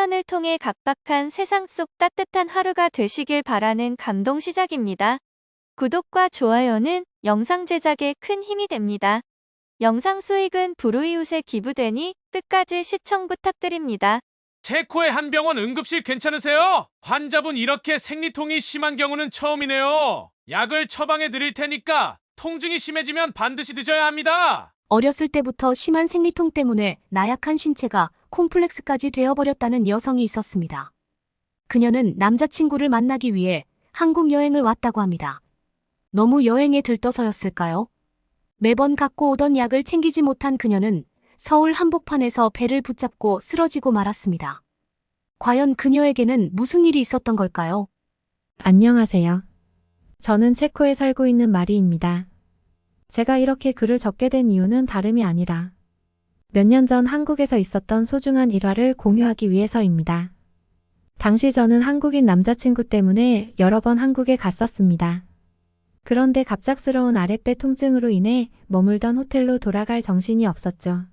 사연을 통해 각박한 세상 속 따뜻한 하루가 되시길 바라는 감동 시작입니다. 구독과 좋아요는 영상 제작에 큰 힘이 됩니다. 영상 수익은 불우이웃에 기부되니 끝까지 시청 부탁드립니다. 체코의 한 병원 응급실 괜찮으세요? 환자분 이렇게 생리통이 심한 경우는 처음이네요. 약을 처방해 드릴 테니까 통증이 심해지면 반드시 드셔야 합니다. 어렸을 때부터 심한 생리통 때문에 나약한 신체가 콤플렉스까지 되어버렸다는 여성이 있었습니다. 그녀는 남자친구를 만나기 위해 한국 여행을 왔다고 합니다. 너무 여행에 들떠서였을까요? 매번 갖고 오던 약을 챙기지 못한 그녀는 서울 한복판에서 배를 붙잡고 쓰러지고 말았습니다. 과연 그녀에게는 무슨 일이 있었던 걸까요? 안녕하세요. 저는 체코에 살고 있는 마리입니다. 제가 이렇게 글을 적게 된 이유는 다름이 아니라 몇 년 전 한국에서 있었던 소중한 일화를 공유하기 위해서입니다. 당시 저는 한국인 남자친구 때문에 여러 번 한국에 갔었습니다. 그런데 갑작스러운 아랫배 통증으로 인해 머물던 호텔로 돌아갈 정신이 없었죠.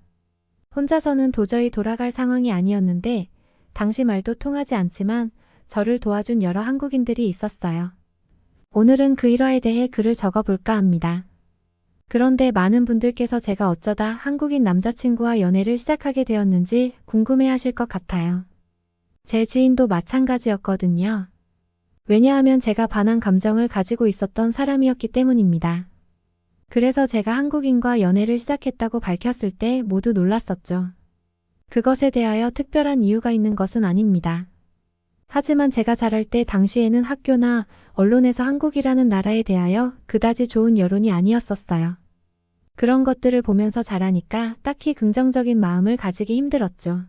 혼자서는 도저히 돌아갈 상황이 아니었는데 당시 말도 통하지 않지만 저를 도와준 여러 한국인들이 있었어요. 오늘은 그 일화에 대해 글을 적어볼까 합니다. 그런데 많은 분들께서 제가 어쩌다 한국인 남자친구와 연애를 시작하게 되었는지 궁금해하실 것 같아요. 제 지인도 마찬가지였거든요. 왜냐하면 제가 반한 감정을 가지고 있었던 사람이었기 때문입니다. 그래서 제가 한국인과 연애를 시작했다고 밝혔을 때 모두 놀랐었죠. 그것에 대하여 특별한 이유가 있는 것은 아닙니다. 하지만 제가 자랄 때 당시에는 학교나 언론에서 한국이라는 나라에 대하여 그다지 좋은 여론이 아니었었어요. 그런 것들을 보면서 자라니까 딱히 긍정적인 마음을 가지기 힘들었죠.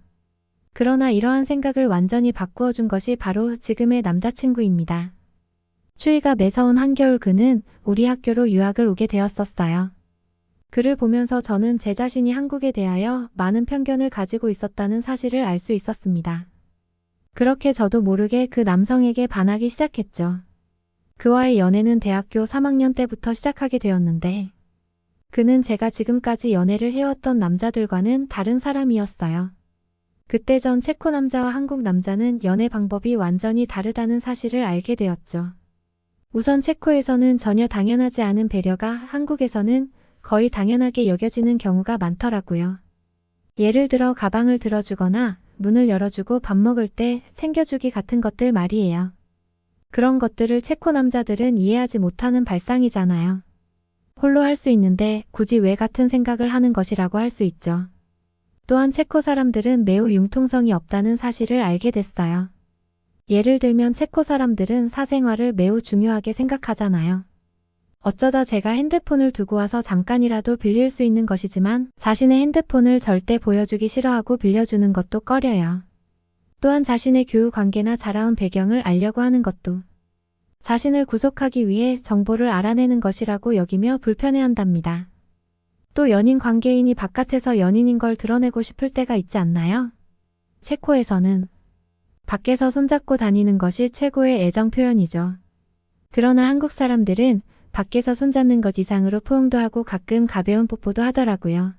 그러나 이러한 생각을 완전히 바꾸어 준 것이 바로 지금의 남자친구입니다. 추위가 매서운 한겨울 그는 우리 학교로 유학을 오게 되었었어요. 그를 보면서 저는 제 자신이 한국에 대하여 많은 편견을 가지고 있었다는 사실을 알 수 있었습니다. 그렇게 저도 모르게 그 남성에게 반하기 시작했죠. 그와의 연애는 대학교 3학년 때부터 시작하게 되었는데 그는 제가 지금까지 연애를 해왔던 남자들과는 다른 사람이었어요. 그때 전 체코 남자와 한국 남자는 연애 방법이 완전히 다르다는 사실을 알게 되었죠. 우선 체코에서는 전혀 당연하지 않은 배려가 한국에서는 거의 당연하게 여겨지는 경우가 많더라고요. 예를 들어 가방을 들어주거나 문을 열어주고 밥 먹을 때 챙겨주기 같은 것들 말이에요. 그런 것들을 체코 남자들은 이해하지 못하는 발상이잖아요. 홀로 할 수 있는데 굳이 왜 같은 생각을 하는 것이라고 할 수 있죠. 또한 체코 사람들은 매우 융통성이 없다는 사실을 알게 됐어요. 예를 들면 체코 사람들은 사생활을 매우 중요하게 생각하잖아요. 어쩌다 제가 핸드폰을 두고 와서 잠깐이라도 빌릴 수 있는 것이지만 자신의 핸드폰을 절대 보여주기 싫어하고 빌려주는 것도 꺼려요. 또한 자신의 교우 관계나 자라온 배경을 알려고 하는 것도 자신을 구속하기 위해 정보를 알아내는 것이라고 여기며 불편해한답니다. 또 연인 관계인이 바깥에서 연인인 걸 드러내고 싶을 때가 있지 않나요? 체코에서는 밖에서 손잡고 다니는 것이 최고의 애정 표현이죠. 그러나 한국 사람들은 밖에서 손잡는 것 이상으로 포옹도 하고 가끔 가벼운 뽀뽀도 하더라고요.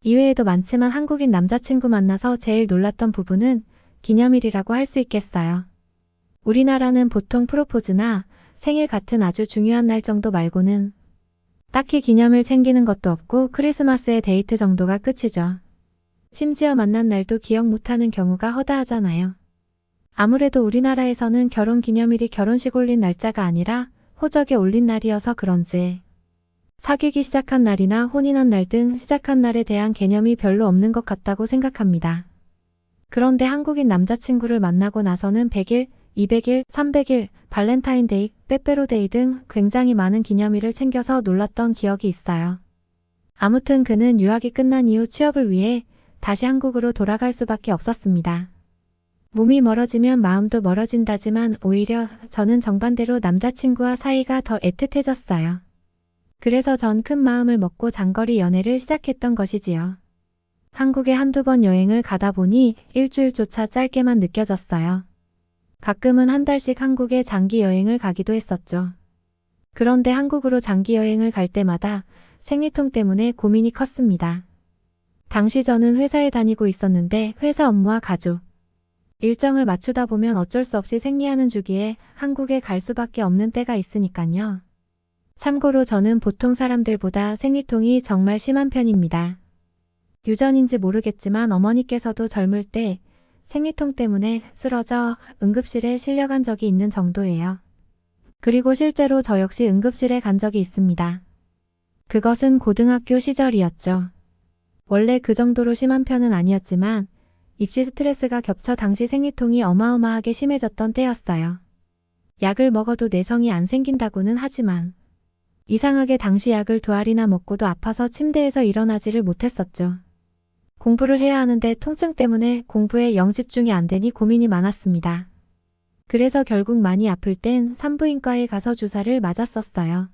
이외에도 많지만 한국인 남자친구 만나서 제일 놀랐던 부분은 기념일이라고 할 수 있겠어요. 우리나라는 보통 프로포즈나 생일 같은 아주 중요한 날 정도 말고는 딱히 기념일 챙기는 것도 없고 크리스마스에 데이트 정도가 끝이죠. 심지어 만난 날도 기억 못하는 경우가 허다하잖아요. 아무래도 우리나라에서는 결혼 기념일이 결혼식 올린 날짜가 아니라 호적에 올린 날이어서 그런지 사귀기 시작한 날이나 혼인한 날 등 시작한 날에 대한 개념이 별로 없는 것 같다고 생각합니다. 그런데 한국인 남자친구를 만나고 나서는 100일, 200일, 300일, 발렌타인데이, 빼빼로데이 등 굉장히 많은 기념일을 챙겨서 놀랐던 기억이 있어요. 아무튼 그는 유학이 끝난 이후 취업을 위해 다시 한국으로 돌아갈 수밖에 없었습니다. 몸이 멀어지면 마음도 멀어진다지만 오히려 저는 정반대로 남자친구와 사이가 더 애틋해졌어요. 그래서 전 큰 마음을 먹고 장거리 연애를 시작했던 것이지요. 한국에 한두 번 여행을 가다 보니 일주일조차 짧게만 느껴졌어요. 가끔은 한 달씩 한국에 장기 여행을 가기도 했었죠. 그런데 한국으로 장기 여행을 갈 때마다 생리통 때문에 고민이 컸습니다. 당시 저는 회사에 다니고 있었는데 회사 업무와 가족, 일정을 맞추다 보면 어쩔 수 없이 생리하는 주기에 한국에 갈 수밖에 없는 때가 있으니까요. 참고로 저는 보통 사람들보다 생리통이 정말 심한 편입니다. 유전인지 모르겠지만 어머니께서도 젊을 때 생리통 때문에 쓰러져 응급실에 실려간 적이 있는 정도예요. 그리고 실제로 저 역시 응급실에 간 적이 있습니다. 그것은 고등학교 시절이었죠. 원래 그 정도로 심한 편은 아니었지만 입시 스트레스가 겹쳐 당시 생리통이 어마어마하게 심해졌던 때였어요. 약을 먹어도 내성이 안 생긴다고는 하지만 이상하게 당시 약을 2알이나 먹고도 아파서 침대에서 일어나지를 못했었죠. 공부를 해야 하는데 통증 때문에 공부에 영집중이 안 되니 고민이 많았습니다. 그래서 결국 많이 아플 땐 산부인과에 가서 주사를 맞았었어요.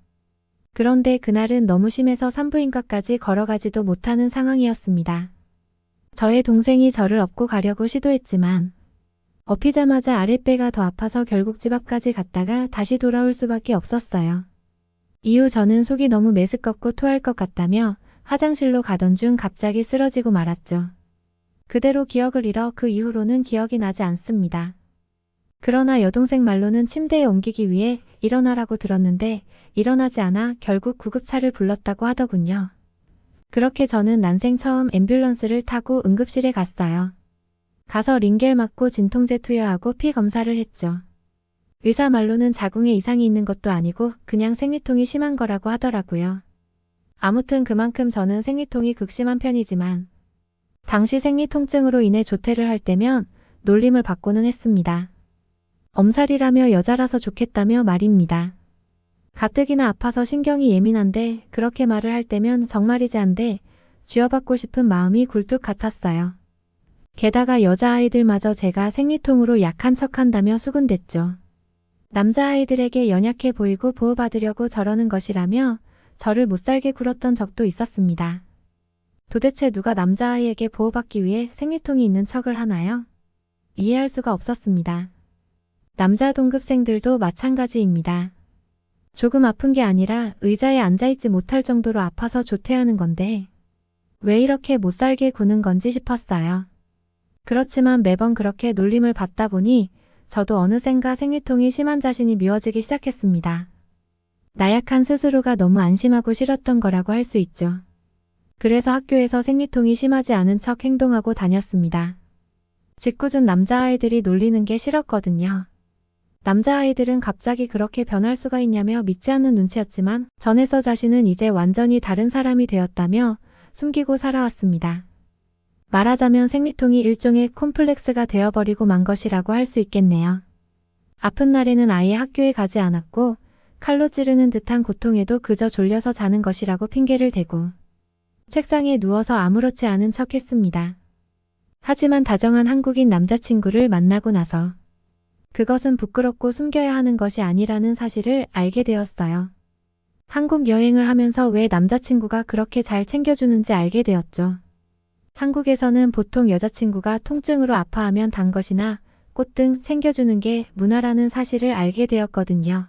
그런데 그날은 너무 심해서 산부인과까지 걸어가지도 못하는 상황이었습니다. 저의 동생이 저를 업고 가려고 시도했지만 업히자마자 아랫배가 더 아파서 결국 집 앞까지 갔다가 다시 돌아올 수밖에 없었어요. 이후 저는 속이 너무 메스껍고 토할 것 같다며 화장실로 가던 중 갑자기 쓰러지고 말았죠. 그대로 기억을 잃어 그 이후로는 기억이 나지 않습니다. 그러나 여동생 말로는 침대에 옮기기 위해 일어나라고 들었는데 일어나지 않아 결국 구급차를 불렀다고 하더군요. 그렇게 저는 난생 처음 앰뷸런스를 타고 응급실에 갔어요. 가서 링겔 맞고 진통제 투여하고 피 검사를 했죠. 의사 말로는 자궁에 이상이 있는 것도 아니고 그냥 생리통이 심한 거라고 하더라고요. 아무튼 그만큼 저는 생리통이 극심한 편이지만 당시 생리통증으로 인해 조퇴를 할 때면 놀림을 받고는 했습니다. 엄살이라며 여자라서 좋겠다며 말입니다. 가뜩이나 아파서 신경이 예민한데 그렇게 말을 할 때면 정말이지 한데 쥐어받고 싶은 마음이 굴뚝 같았어요. 게다가 여자아이들마저 제가 생리통으로 약한 척한다며 수군댔죠. 남자아이들에게 연약해 보이고 보호받으려고 저러는 것이라며 저를 못살게 굴었던 적도 있었습니다. 도대체 누가 남자아이에게 보호받기 위해 생리통이 있는 척을 하나요? 이해할 수가 없었습니다. 남자 동급생들도 마찬가지입니다. 조금 아픈 게 아니라 의자에 앉아있지 못할 정도로 아파서 조퇴하는 건데 왜 이렇게 못살게 구는 건지 싶었어요. 그렇지만 매번 그렇게 놀림을 받다 보니 저도 어느샌가 생리통이 심한 자신이 미워지기 시작했습니다. 나약한 스스로가 너무 안심하고 싫었던 거라고 할 수 있죠. 그래서 학교에서 생리통이 심하지 않은 척 행동하고 다녔습니다. 짓궂은 남자아이들이 놀리는 게 싫었거든요. 남자아이들은 갑자기 그렇게 변할 수가 있냐며 믿지 않는 눈치였지만 전에서 자신은 이제 완전히 다른 사람이 되었다며 숨기고 살아왔습니다. 말하자면 생리통이 일종의 콤플렉스가 되어버리고 만 것이라고 할 수 있겠네요. 아픈 날에는 아예 학교에 가지 않았고 칼로 찌르는 듯한 고통에도 그저 졸려서 자는 것이라고 핑계를 대고 책상에 누워서 아무렇지 않은 척 했습니다. 하지만 다정한 한국인 남자친구를 만나고 나서 그것은 부끄럽고 숨겨야 하는 것이 아니라는 사실을 알게 되었어요. 한국 여행을 하면서 왜 남자친구가 그렇게 잘 챙겨주는지 알게 되었죠. 한국에서는 보통 여자친구가 통증으로 아파하면 단 것이나 꽃 등 챙겨주는 게 문화라는 사실을 알게 되었거든요.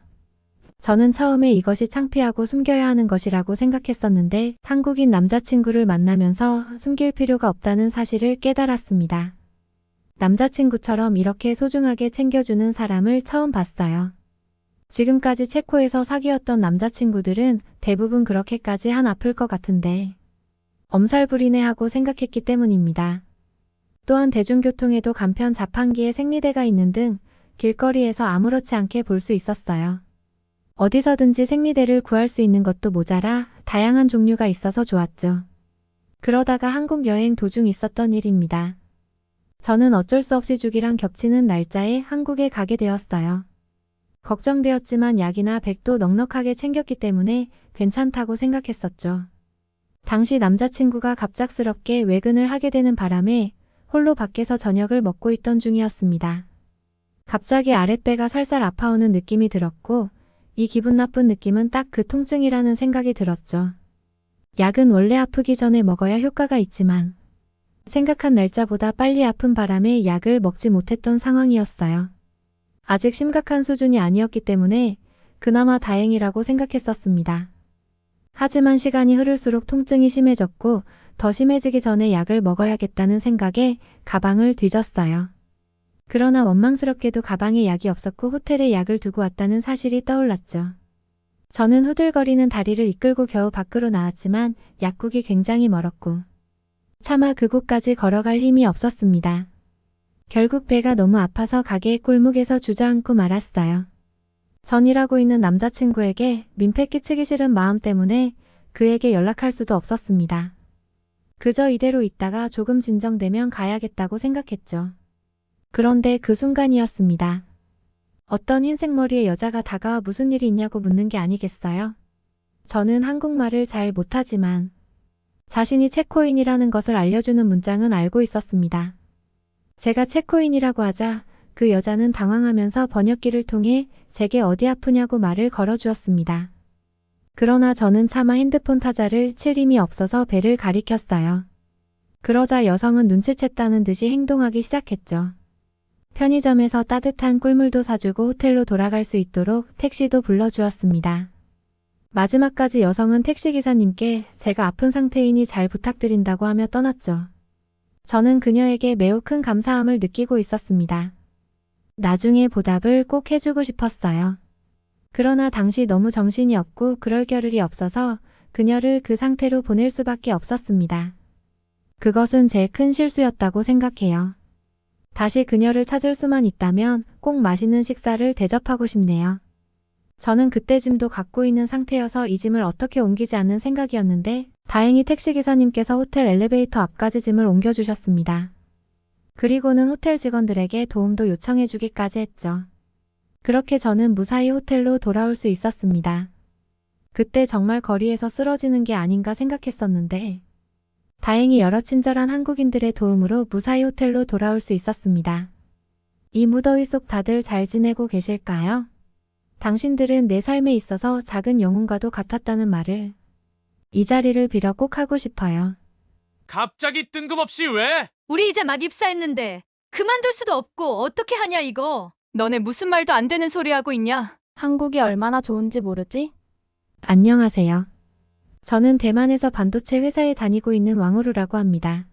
저는 처음에 이것이 창피하고 숨겨야 하는 것이라고 생각했었는데 한국인 남자친구를 만나면서 숨길 필요가 없다는 사실을 깨달았습니다. 남자친구처럼 이렇게 소중하게 챙겨주는 사람을 처음 봤어요. 지금까지 체코에서 사귀었던 남자친구들은 대부분 그렇게까지 한 아플 것 같은데 엄살부리네 하고 생각했기 때문입니다. 또한 대중교통에도 간편 자판기에 생리대가 있는 등 길거리에서 아무렇지 않게 볼 수 있었어요. 어디서든지 생리대를 구할 수 있는 것도 모자라 다양한 종류가 있어서 좋았죠. 그러다가 한국 여행 도중 있었던 일입니다. 저는 어쩔 수 없이 주기랑 겹치는 날짜에 한국에 가게 되었어요. 걱정되었지만 약이나 백도 넉넉하게 챙겼기 때문에 괜찮다고 생각했었죠. 당시 남자친구가 갑작스럽게 외근을 하게 되는 바람에 홀로 밖에서 저녁을 먹고 있던 중이었습니다. 갑자기 아랫배가 살살 아파오는 느낌이 들었고 이 기분 나쁜 느낌은 딱 그 통증이라는 생각이 들었죠. 약은 원래 아프기 전에 먹어야 효과가 있지만 생각한 날짜보다 빨리 아픈 바람에 약을 먹지 못했던 상황이었어요. 아직 심각한 수준이 아니었기 때문에 그나마 다행이라고 생각했었습니다. 하지만 시간이 흐를수록 통증이 심해졌고 더 심해지기 전에 약을 먹어야겠다는 생각에 가방을 뒤졌어요. 그러나 원망스럽게도 가방에 약이 없었고 호텔에 약을 두고 왔다는 사실이 떠올랐죠. 저는 후들거리는 다리를 이끌고 겨우 밖으로 나왔지만 약국이 굉장히 멀었고 차마 그곳까지 걸어갈 힘이 없었습니다. 결국 배가 너무 아파서 가게의 골목에서 주저앉고 말았어요. 전 일하고 있는 남자친구에게 민폐 끼치기 싫은 마음 때문에 그에게 연락할 수도 없었습니다. 그저 이대로 있다가 조금 진정되면 가야겠다고 생각했죠. 그런데 그 순간이었습니다. 어떤 흰색머리의 여자가 다가와 무슨 일이 있냐고 묻는 게 아니겠어요? 저는 한국말을 잘 못하지만 자신이 체코인이라는 것을 알려주는 문장은 알고 있었습니다. 제가 체코인이라고 하자 그 여자는 당황하면서 번역기를 통해 제게 어디 아프냐고 말을 걸어주었습니다. 그러나 저는 차마 핸드폰 타자를 칠 힘이 없어서 배를 가리켰어요. 그러자 여성은 눈치챘다는 듯이 행동하기 시작했죠. 편의점에서 따뜻한 꿀물도 사주고 호텔로 돌아갈 수 있도록 택시도 불러주었습니다. 마지막까지 여성은 택시기사님께 제가 아픈 상태이니 잘 부탁드린다고 하며 떠났죠. 저는 그녀에게 매우 큰 감사함을 느끼고 있었습니다. 나중에 보답을 꼭 해주고 싶었어요. 그러나 당시 너무 정신이 없고 그럴 겨를이 없어서 그녀를 그 상태로 보낼 수밖에 없었습니다. 그것은 제 큰 실수였다고 생각해요. 다시 그녀를 찾을 수만 있다면 꼭 맛있는 식사를 대접하고 싶네요. 저는 그때 짐도 갖고 있는 상태여서 이 짐을 어떻게 옮기지 않는 생각이었는데 다행히 택시기사님께서 호텔 엘리베이터 앞까지 짐을 옮겨주셨습니다. 그리고는 호텔 직원들에게 도움도 요청해주기까지 했죠. 그렇게 저는 무사히 호텔로 돌아올 수 있었습니다. 그때 정말 거리에서 쓰러지는 게 아닌가 생각했었는데 다행히 여러 친절한 한국인들의 도움으로 무사히 호텔로 돌아올 수 있었습니다. 이 무더위 속 다들 잘 지내고 계실까요? 당신들은 내 삶에 있어서 작은 영웅과도 같았다는 말을 이 자리를 빌어 꼭 하고 싶어요. 갑자기 뜬금없이 왜? 우리 이제 막 입사했는데 그만둘 수도 없고 어떻게 하냐 이거. 너네 무슨 말도 안 되는 소리 하고 있냐? 한국이 얼마나 좋은지 모르지? 안녕하세요. 저는 대만에서 반도체 회사에 다니고 있는 왕우루라고 합니다.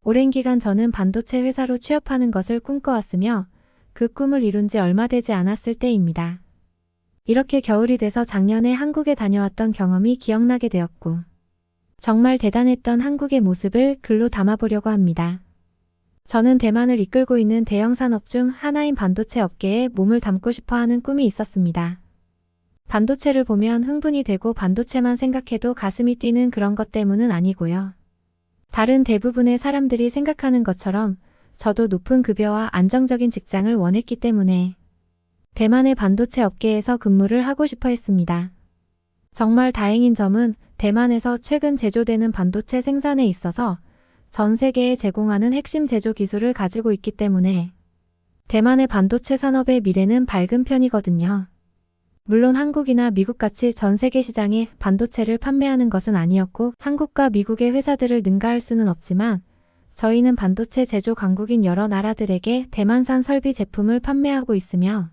오랜 기간 저는 반도체 회사로 취업하는 것을 꿈꿔왔으며 그 꿈을 이룬 지 얼마 되지 않았을 때입니다. 이렇게 겨울이 돼서 작년에 한국에 다녀왔던 경험이 기억나게 되었고 정말 대단했던 한국의 모습을 글로 담아보려고 합니다. 저는 대만을 이끌고 있는 대형 산업 중 하나인 반도체 업계에 몸을 담고 싶어 하는 꿈이 있었습니다. 반도체를 보면 흥분이 되고 반도체만 생각해도 가슴이 뛰는 그런 것 때문은 아니고요. 다른 대부분의 사람들이 생각하는 것처럼 저도 높은 급여와 안정적인 직장을 원했기 때문에 대만의 반도체 업계에서 근무를 하고 싶어 했습니다. 정말 다행인 점은 대만에서 최근 제조되는 반도체 생산에 있어서 전 세계에 제공하는 핵심 제조 기술을 가지고 있기 때문에 대만의 반도체 산업의 미래는 밝은 편이거든요. 물론 한국이나 미국같이 전 세계 시장에 반도체를 판매하는 것은 아니었고 한국과 미국의 회사들을 능가할 수는 없지만 저희는 반도체 제조 강국인 여러 나라들에게 대만산 설비 제품을 판매하고 있으며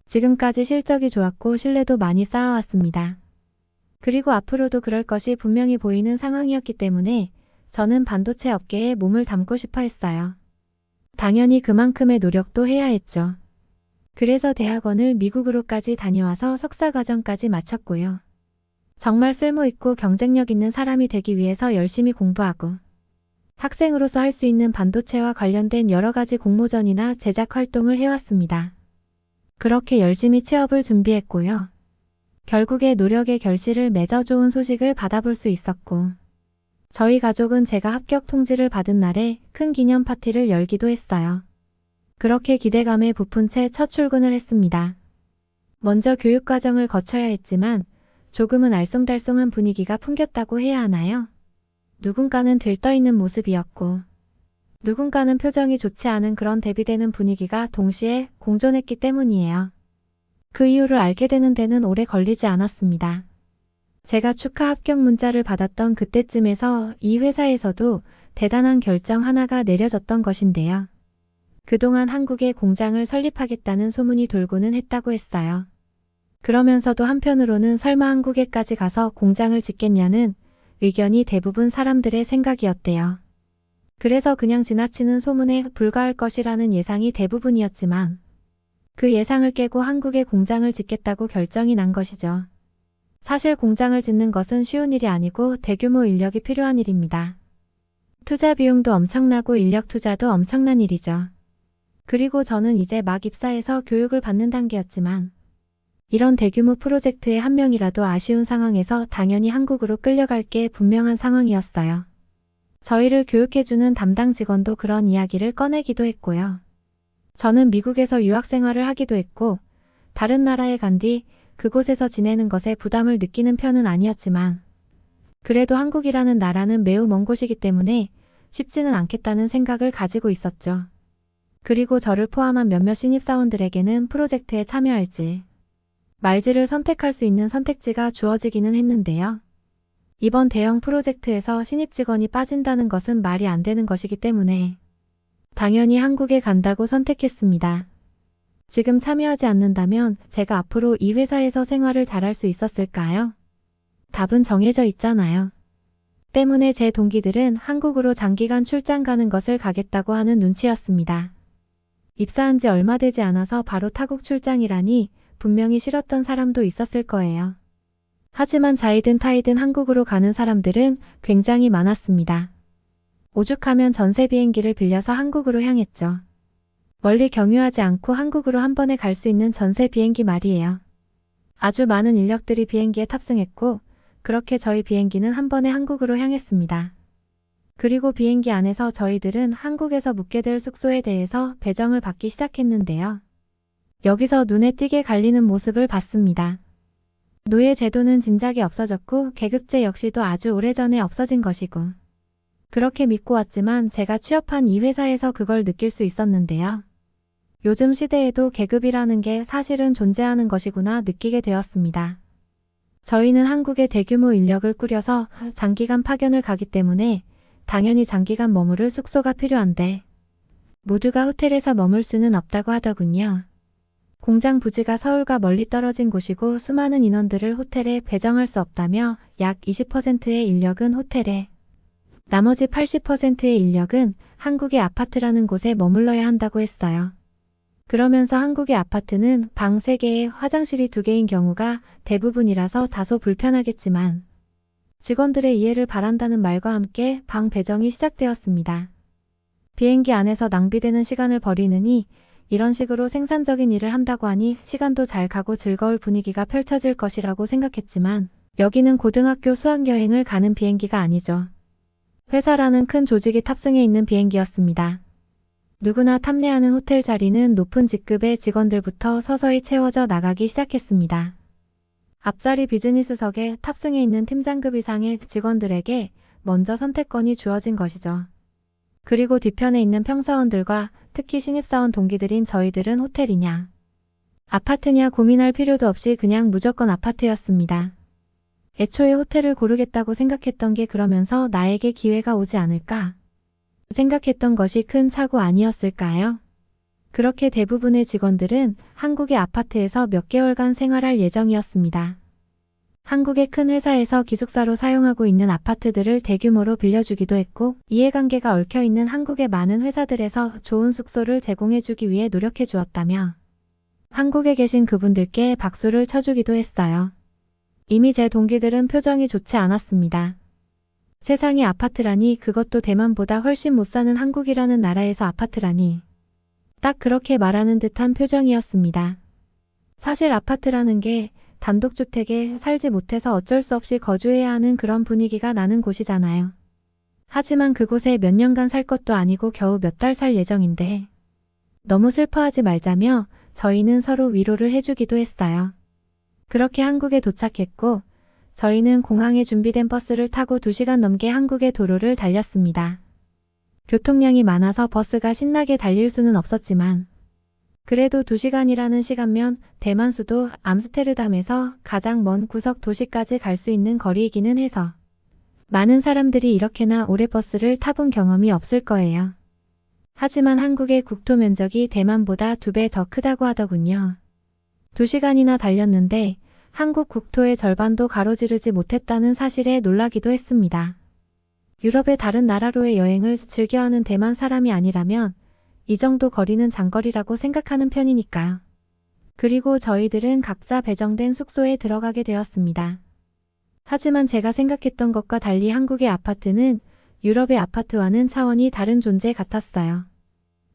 지금까지 실적이 좋았고 신뢰도 많이 쌓아왔습니다. 그리고 앞으로도 그럴 것이 분명히 보이는 상황이었기 때문에 저는 반도체 업계에 몸을 담고 싶어 했어요. 당연히 그만큼의 노력도 해야 했죠. 그래서 대학원을 미국으로까지 다녀와서 석사과정까지 마쳤고요. 정말 쓸모있고 경쟁력 있는 사람이 되기 위해서 열심히 공부하고 학생으로서 할 수 있는 반도체와 관련된 여러 가지 공모전이나 제작 활동을 해왔습니다. 그렇게 열심히 취업을 준비했고요. 결국에 노력의 결실을 맺어 좋은 소식을 받아볼 수 있었고 저희 가족은 제가 합격 통지를 받은 날에 큰 기념 파티를 열기도 했어요. 그렇게 기대감에 부푼 채 첫 출근을 했습니다. 먼저 교육과정을 거쳐야 했지만 조금은 알쏭달쏭한 분위기가 풍겼다고 해야 하나요? 누군가는 들떠있는 모습이었고 누군가는 표정이 좋지 않은 그런 대비되는 분위기가 동시에 공존했기 때문이에요. 그 이유를 알게 되는 데는 오래 걸리지 않았습니다. 제가 축하 합격 문자를 받았던 그때쯤에서 이 회사에서도 대단한 결정 하나가 내려졌던 것인데요. 그동안 한국에 공장을 설립하겠다는 소문이 돌고는 했다고 했어요. 그러면서도 한편으로는 설마 한국에까지 가서 공장을 짓겠냐는 의견이 대부분 사람들의 생각이었대요. 그래서 그냥 지나치는 소문에 불과할 것이라는 예상이 대부분이었지만 그 예상을 깨고 한국에 공장을 짓겠다고 결정이 난 것이죠. 사실 공장을 짓는 것은 쉬운 일이 아니고 대규모 인력이 필요한 일입니다. 투자 비용도 엄청나고 인력 투자도 엄청난 일이죠. 그리고 저는 이제 막 입사해서 교육을 받는 단계였지만 이런 대규모 프로젝트에 한 명이라도 아쉬운 상황에서 당연히 한국으로 끌려갈 게 분명한 상황이었어요. 저희를 교육해주는 담당 직원도 그런 이야기를 꺼내기도 했고요. 저는 미국에서 유학 생활을 하기도 했고 다른 나라에 간 뒤 그곳에서 지내는 것에 부담을 느끼는 편은 아니었지만 그래도 한국이라는 나라는 매우 먼 곳이기 때문에 쉽지는 않겠다는 생각을 가지고 있었죠. 그리고 저를 포함한 몇몇 신입사원들에게는 프로젝트에 참여할지 말지를 선택할 수 있는 선택지가 주어지기는 했는데요. 이번 대형 프로젝트에서 신입 직원이 빠진다는 것은 말이 안 되는 것이기 때문에 당연히 한국에 간다고 선택했습니다. 지금 참여하지 않는다면 제가 앞으로 이 회사에서 생활을 잘할 수 있었을까요? 답은 정해져 있잖아요. 때문에 제 동기들은 한국으로 장기간 출장 가는 것을 가겠다고 하는 눈치였습니다. 입사한 지 얼마 되지 않아서 바로 타국 출장이라니 분명히 싫었던 사람도 있었을 거예요. 하지만 자이든 타이든 한국으로 가는 사람들은 굉장히 많았습니다. 오죽하면 전세 비행기를 빌려서 한국으로 향했죠. 멀리 경유하지 않고 한국으로 한 번에 갈 수 있는 전세 비행기 말이에요. 아주 많은 인력들이 비행기에 탑승했고 그렇게 저희 비행기는 한 번에 한국으로 향했습니다. 그리고 비행기 안에서 저희들은 한국에서 묵게 될 숙소에 대해서 배정을 받기 시작했는데요. 여기서 눈에 띄게 갈리는 모습을 봤습니다. 노예 제도는 진작에 없어졌고 계급제 역시도 아주 오래전에 없어진 것이고 그렇게 믿고 왔지만 제가 취업한 이 회사에서 그걸 느낄 수 있었는데요. 요즘 시대에도 계급이라는 게 사실은 존재하는 것이구나 느끼게 되었습니다. 저희는 한국에 대규모 인력을 꾸려서 장기간 파견을 가기 때문에 당연히 장기간 머무를 숙소가 필요한데 모두가 호텔에서 머물 수는 없다고 하더군요. 공장 부지가 서울과 멀리 떨어진 곳이고 수많은 인원들을 호텔에 배정할 수 없다며 약 20%의 인력은 호텔에, 나머지 80%의 인력은 한국의 아파트라는 곳에 머물러야 한다고 했어요. 그러면서 한국의 아파트는 방 3개에 화장실이 2개인 경우가 대부분이라서 다소 불편하겠지만 직원들의 이해를 바란다는 말과 함께 방 배정이 시작되었습니다. 비행기 안에서 낭비되는 시간을 버리느니 이런 식으로 생산적인 일을 한다고 하니 시간도 잘 가고 즐거울 분위기가 펼쳐질 것이라고 생각했지만 여기는 고등학교 수학여행을 가는 비행기가 아니죠. 회사라는 큰 조직이 탑승해 있는 비행기였습니다. 누구나 탐내하는 호텔 자리는 높은 직급의 직원들부터 서서히 채워져 나가기 시작했습니다. 앞자리 비즈니스석에 탑승해 있는 팀장급 이상의 직원들에게 먼저 선택권이 주어진 것이죠. 그리고 뒤편에 있는 평사원들과 특히 신입사원 동기들인 저희들은 호텔이냐, 아파트냐 고민할 필요도 없이 그냥 무조건 아파트였습니다. 애초에 호텔을 고르겠다고 생각했던 게 그러면서 나에게 기회가 오지 않을까 생각했던 것이 큰 착오 아니었을까요? 그렇게 대부분의 직원들은 한국의 아파트에서 몇 개월간 생활할 예정이었습니다. 한국의 큰 회사에서 기숙사로 사용하고 있는 아파트들을 대규모로 빌려주기도 했고 이해관계가 얽혀있는 한국의 많은 회사들에서 좋은 숙소를 제공해주기 위해 노력해 주었다며 한국에 계신 그분들께 박수를 쳐주기도 했어요. 이미 제 동기들은 표정이 좋지 않았습니다. 세상에 아파트라니, 그것도 대만보다 훨씬 못 사는 한국이라는 나라에서 아파트라니, 딱 그렇게 말하는 듯한 표정이었습니다. 사실 아파트라는 게 단독주택에 살지 못해서 어쩔 수 없이 거주해야 하는 그런 분위기가 나는 곳이잖아요. 하지만 그곳에 몇 년간 살 것도 아니고 겨우 몇 달 살 예정인데 너무 슬퍼하지 말자며 저희는 서로 위로를 해주기도 했어요. 그렇게 한국에 도착했고 저희는 공항에 준비된 버스를 타고 2시간 넘게 한국의 도로를 달렸습니다. 교통량이 많아서 버스가 신나게 달릴 수는 없었지만 그래도 2시간이라는 시간면 대만 수도 암스테르담에서 가장 먼 구석 도시까지 갈 수 있는 거리이기는 해서 많은 사람들이 이렇게나 오래 버스를 타본 경험이 없을 거예요. 하지만 한국의 국토 면적이 대만보다 2배 더 크다고 하더군요. 2시간이나 달렸는데 한국 국토의 절반도 가로지르지 못했다는 사실에 놀라기도 했습니다. 유럽의 다른 나라로의 여행을 즐겨하는 대만 사람이 아니라면 이 정도 거리는 장거리라고 생각하는 편이니까요. 그리고 저희들은 각자 배정된 숙소에 들어가게 되었습니다. 하지만 제가 생각했던 것과 달리 한국의 아파트는 유럽의 아파트와는 차원이 다른 존재 같았어요.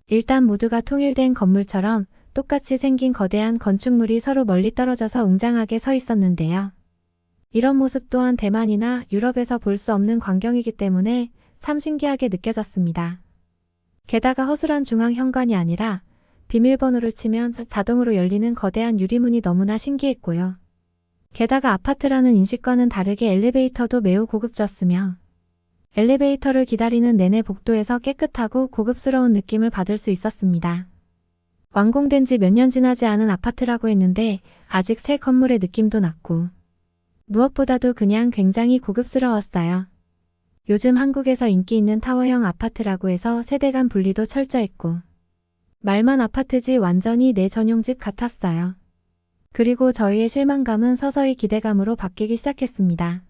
일단 모두가 통일된 건물처럼 똑같이 생긴 거대한 건축물이 서로 멀리 떨어져서 웅장하게 서 있었는데요. 이런 모습 또한 대만이나 유럽에서 볼 수 없는 광경이기 때문에 참 신기하게 느껴졌습니다. 게다가 허술한 중앙 현관이 아니라 비밀번호를 치면 자동으로 열리는 거대한 유리문이 너무나 신기했고요. 게다가 아파트라는 인식과는 다르게 엘리베이터도 매우 고급졌으며 엘리베이터를 기다리는 내내 복도에서 깨끗하고 고급스러운 느낌을 받을 수 있었습니다. 완공된 지 몇 년 지나지 않은 아파트라고 했는데 아직 새 건물의 느낌도 났고 무엇보다도 그냥 굉장히 고급스러웠어요. 요즘 한국에서 인기 있는 타워형 아파트라고 해서 세대 간 분리도 철저했고 말만 아파트지 완전히 내 전용집 같았어요. 그리고 저희의 실망감은 서서히 기대감으로 바뀌기 시작했습니다.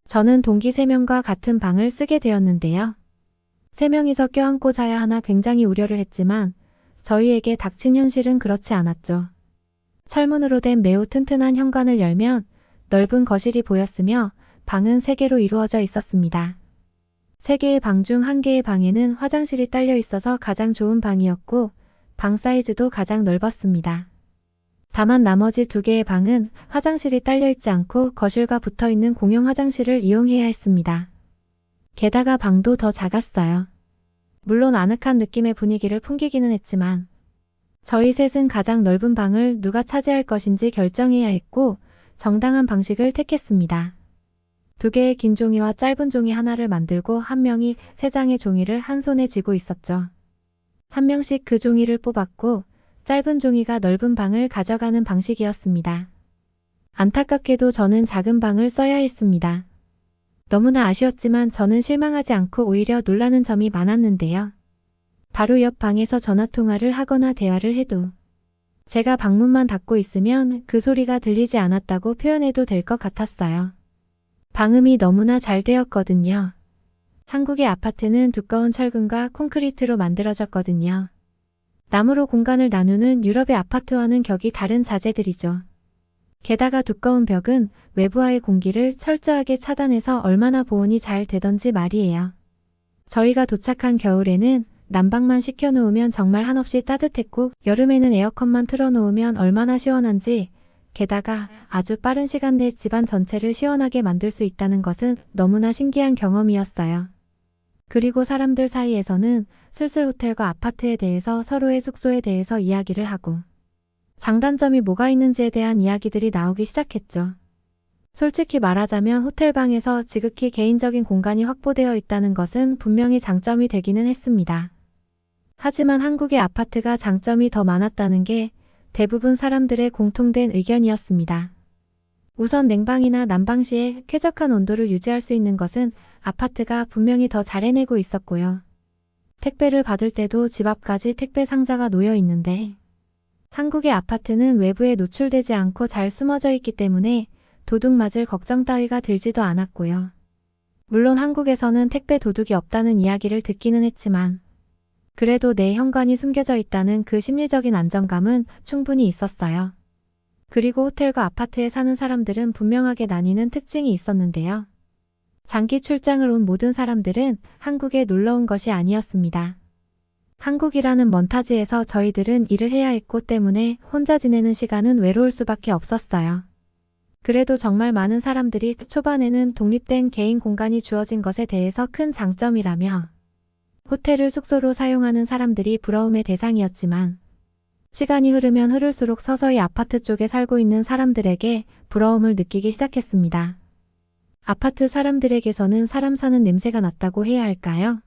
저는 동기 3명과 같은 방을 쓰게 되었는데요. 3명이서 껴안고 자야 하나 굉장히 우려를 했지만 저희에게 닥친 현실은 그렇지 않았죠. 철문으로 된 매우 튼튼한 현관을 열면 넓은 거실이 보였으며 방은 3개로 이루어져 있었습니다. 3개의 방 중 1개의 방에는 화장실이 딸려 있어서 가장 좋은 방이었고 방 사이즈도 가장 넓었습니다. 다만 나머지 2개의 방은 화장실이 딸려 있지 않고 거실과 붙어 있는 공용 화장실을 이용해야 했습니다. 게다가 방도 더 작았어요. 물론 아늑한 느낌의 분위기를 풍기기는 했지만 저희 셋은 가장 넓은 방을 누가 차지할 것인지 결정해야 했고 정당한 방식을 택했습니다. 2개의 긴 종이와 짧은 종이 하나를 만들고 한 명이 3장의 종이를 한 손에 쥐고 있었죠. 한 명씩 그 종이를 뽑았고 짧은 종이가 넓은 방을 가져가는 방식이었습니다. 안타깝게도 저는 작은 방을 써야 했습니다. 너무나 아쉬웠지만 저는 실망하지 않고 오히려 놀라는 점이 많았는데요. 바로 옆 방에서 전화통화를 하거나 대화를 해도 제가 방문만 닫고 있으면 그 소리가 들리지 않았다고 표현해도 될 것 같았어요. 방음이 너무나 잘 되었거든요. 한국의 아파트는 두꺼운 철근과 콘크리트로 만들어졌거든요. 나무로 공간을 나누는 유럽의 아파트와는 격이 다른 자재들이죠. 게다가 두꺼운 벽은 외부와의 공기를 철저하게 차단해서 얼마나 보온이 잘 되던지 말이에요. 저희가 도착한 겨울에는 난방만 시켜놓으면 정말 한없이 따뜻했고 여름에는 에어컨만 틀어놓으면 얼마나 시원한지 게다가 아주 빠른 시간 내에 집안 전체를 시원하게 만들 수 있다는 것은 너무나 신기한 경험이었어요. 그리고 사람들 사이에서는 슬슬 호텔과 아파트에 대해서 서로의 숙소에 대해서 이야기를 하고 장단점이 뭐가 있는지에 대한 이야기들이 나오기 시작했죠. 솔직히 말하자면 호텔방에서 지극히 개인적인 공간이 확보되어 있다는 것은 분명히 장점이 되기는 했습니다. 하지만 한국의 아파트가 장점이 더 많았다는 게 대부분 사람들의 공통된 의견이었습니다. 우선 냉방이나 난방 시에 쾌적한 온도를 유지할 수 있는 것은 아파트가 분명히 더 잘 해내고 있었고요. 택배를 받을 때도 집 앞까지 택배 상자가 놓여 있는데 한국의 아파트는 외부에 노출되지 않고 잘 숨어져 있기 때문에 도둑 맞을 걱정 따위가 들지도 않았고요. 물론 한국에서는 택배 도둑이 없다는 이야기를 듣기는 했지만 그래도 내 현관이 숨겨져 있다는 그 심리적인 안정감은 충분히 있었어요. 그리고 호텔과 아파트에 사는 사람들은 분명하게 나뉘는 특징이 있었는데요. 장기 출장을 온 모든 사람들은 한국에 놀러 온 것이 아니었습니다. 한국이라는 먼 타지에서 저희들은 일을 해야 했고 때문에 혼자 지내는 시간은 외로울 수밖에 없었어요. 그래도 정말 많은 사람들이 초반에는 독립된 개인 공간이 주어진 것에 대해서 큰 장점이라며 호텔을 숙소로 사용하는 사람들이 부러움의 대상이었지만 시간이 흐르면 흐를수록 서서히 아파트 쪽에 살고 있는 사람들에게 부러움을 느끼기 시작했습니다. 아파트 사람들에게서는 사람 사는 냄새가 났다고 해야 할까요?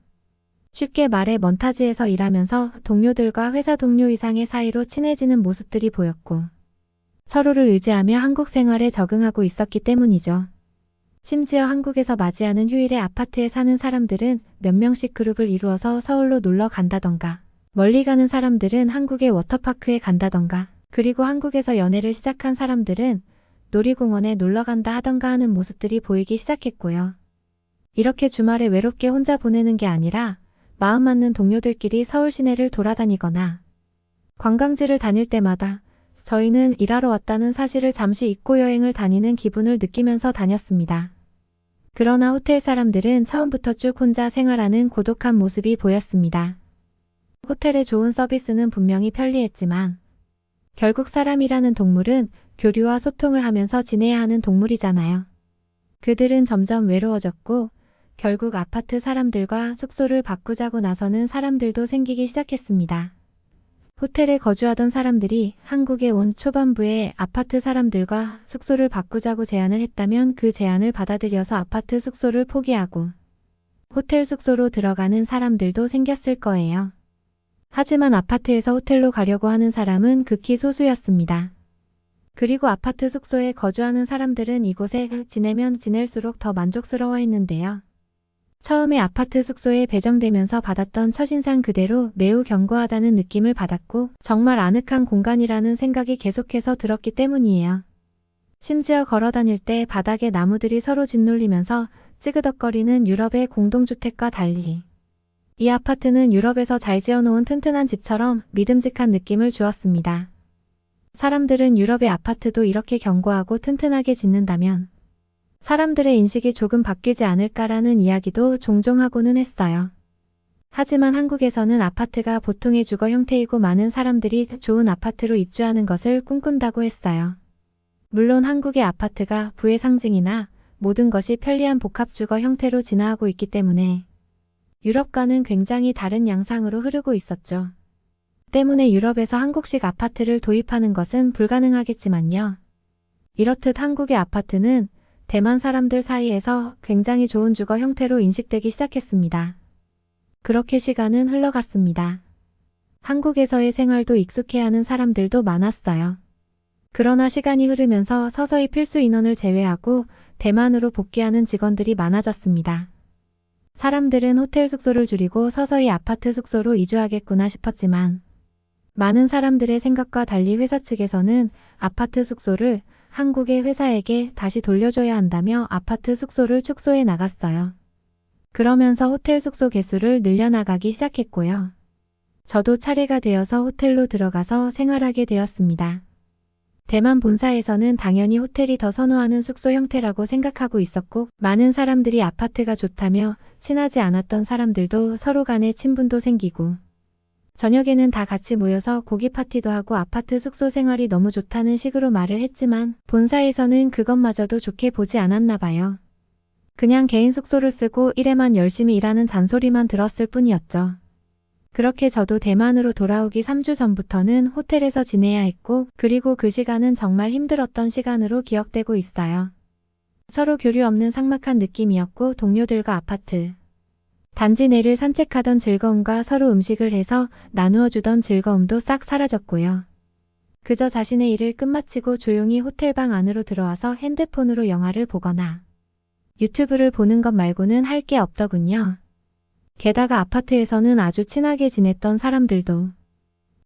쉽게 말해 먼 타지에서 일하면서 동료들과 회사 동료 이상의 사이로 친해지는 모습들이 보였고 서로를 의지하며 한국 생활에 적응하고 있었기 때문이죠. 심지어 한국에서 맞이하는 휴일에 아파트에 사는 사람들은 몇 명씩 그룹을 이루어서 서울로 놀러 간다던가 멀리 가는 사람들은 한국의 워터파크에 간다던가 그리고 한국에서 연애를 시작한 사람들은 놀이공원에 놀러 간다 하던가 하는 모습들이 보이기 시작했고요. 이렇게 주말에 외롭게 혼자 보내는 게 아니라 마음 맞는 동료들끼리 서울 시내를 돌아다니거나 관광지를 다닐 때마다 저희는 일하러 왔다는 사실을 잠시 잊고 여행을 다니는 기분을 느끼면서 다녔습니다. 그러나 호텔 사람들은 처음부터 쭉 혼자 생활하는 고독한 모습이 보였습니다. 호텔의 좋은 서비스는 분명히 편리했지만 결국 사람이라는 동물은 교류와 소통을 하면서 지내야 하는 동물이잖아요. 그들은 점점 외로워졌고 결국 아파트 사람들과 숙소를 바꾸자고 나서는 사람들도 생기기 시작했습니다. 호텔에 거주하던 사람들이 한국에 온 초반부에 아파트 사람들과 숙소를 바꾸자고 제안을 했다면 그 제안을 받아들여서 아파트 숙소를 포기하고 호텔 숙소로 들어가는 사람들도 생겼을 거예요. 하지만 아파트에서 호텔로 가려고 하는 사람은 극히 소수였습니다. 그리고 아파트 숙소에 거주하는 사람들은 이곳에 지내면 지낼수록 더 만족스러워했는데요. 처음에 아파트 숙소에 배정되면서 받았던 첫인상 그대로 매우 견고하다는 느낌을 받았고 정말 아늑한 공간이라는 생각이 계속해서 들었기 때문이에요. 심지어 걸어 다닐 때 바닥에 나무들이 서로 짓눌리면서 찌그덕거리는 유럽의 공동주택과 달리 이 아파트는 유럽에서 잘 지어놓은 튼튼한 집처럼 믿음직한 느낌을 주었습니다. 사람들은 유럽의 아파트도 이렇게 견고하고 튼튼하게 짓는다면 사람들의 인식이 조금 바뀌지 않을까라는 이야기도 종종 하고는 했어요. 하지만 한국에서는 아파트가 보통의 주거 형태이고 많은 사람들이 좋은 아파트로 입주하는 것을 꿈꾼다고 했어요. 물론 한국의 아파트가 부의 상징이나 모든 것이 편리한 복합주거 형태로 진화하고 있기 때문에 유럽과는 굉장히 다른 양상으로 흐르고 있었죠. 때문에 유럽에서 한국식 아파트를 도입하는 것은 불가능하겠지만요. 이렇듯 한국의 아파트는 대만 사람들 사이에서 굉장히 좋은 주거 형태로 인식되기 시작했습니다. 그렇게 시간은 흘러갔습니다. 한국에서의 생활도 익숙해하는 사람들도 많았어요. 그러나 시간이 흐르면서 서서히 필수 인원을 제외하고 대만으로 복귀하는 직원들이 많아졌습니다. 사람들은 호텔 숙소를 줄이고 서서히 아파트 숙소로 이주하겠구나 싶었지만 많은 사람들의 생각과 달리 회사 측에서는 아파트 숙소를 한국의 회사에게 다시 돌려줘야 한다며 아파트 숙소를 축소해 나갔어요. 그러면서 호텔 숙소 개수를 늘려나가기 시작했고요. 저도 차례가 되어서 호텔로 들어가서 생활하게 되었습니다. 대만 본사에서는 당연히 호텔이 더 선호하는 숙소 형태라고 생각하고 있었고 많은 사람들이 아파트가 좋다며 친하지 않았던 사람들도 서로 간에 친분도 생기고 저녁에는 다 같이 모여서 고기 파티도 하고 아파트 숙소 생활이 너무 좋다는 식으로 말을 했지만 본사에서는 그것마저도 좋게 보지 않았나 봐요. 그냥 개인 숙소를 쓰고 일에만 열심히 일하는 잔소리만 들었을 뿐이었죠. 그렇게 저도 대만으로 돌아오기 3주 전부터는 호텔에서 지내야 했고 그리고 그 시간은 정말 힘들었던 시간으로 기억되고 있어요. 서로 교류 없는 삭막한 느낌이었고 동료들과 아파트 단지 내를 산책하던 즐거움과 서로 음식을 해서 나누어 주던 즐거움도 싹 사라졌고요. 그저 자신의 일을 끝마치고 조용히 호텔방 안으로 들어와서 핸드폰으로 영화를 보거나 유튜브를 보는 것 말고는 할 게 없더군요. 게다가 아파트에서는 아주 친하게 지냈던 사람들도